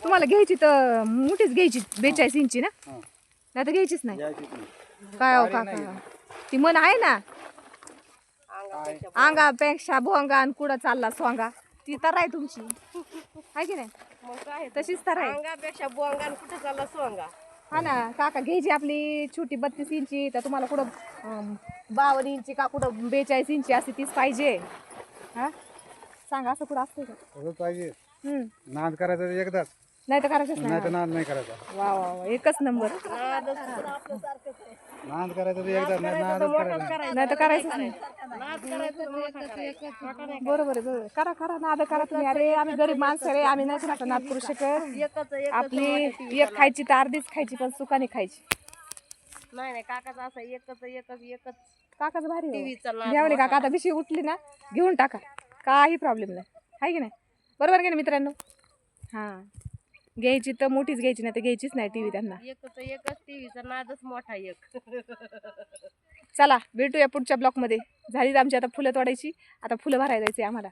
तुम्हाला घ्यायची तर मोठीच घ्यायची 42 इंची ना, नाही तर घ्यायचीच नाही. काय हो काका, ती मन आहे ना, अंगापेक्षा भोंगा आणि कुठं चालला सोंगा, ती तर आहे तुमची, आहे की नाही? मग काय तशीच तर आहे. अंगापेक्षा बोंगा आणि कुठं चालला सोंगा. हा ना काका, घ्यायची आपली छोटी 32 इंची, तर तुम्हाला कुठं 52 इंची का कुठं 42 इंची असते तीच पाहिजे. हा सांगा, असं कुठं असतं का? तसंच पाहिजे. हम्म, नाद करायचं तर एकदाच, नाही तर करायचंच नाही तर नाही. नाद नाही करायचा. वा वा वा, एकच नंबर. नाद करायचं तर एकदाच, नाही नादच करायचा. नाही तर करायचंच नाही. नाद करायचं तर मोठा करायचा. मोठा नाही बरोबर आहे, बरोबर आहे. करा करा, नाद करा तुम्ही. अरे आम्ही गरीब माणसं रे, आम्ही नाही कुणाचा नाद करू शकत. एकच आपली एक खायची तर अर्धीच खायची, पण सुखाने खायची. नाही काकाचा असं एकच काकाच भारी हो. टीव्हीचा नाद घ्यावणे काका, आता बिशी उठली ना घेऊन टाका, काही प्रॉब्लेम नाही, आहे की नाही? बरोबर की नाही मित्रांनो? हां, घ्यायची तर मोठीच घ्यायची, नाही तर घ्यायचीच नाही टीव्ही त्यांना. एकच टीव्हीचा नादच मोठा एक. चला भेटूया पुढच्या ब्लॉकमध्ये. झालीच आमची आता फुलं तोडायची, आता फुलं भरायला जायचे आम्हाला.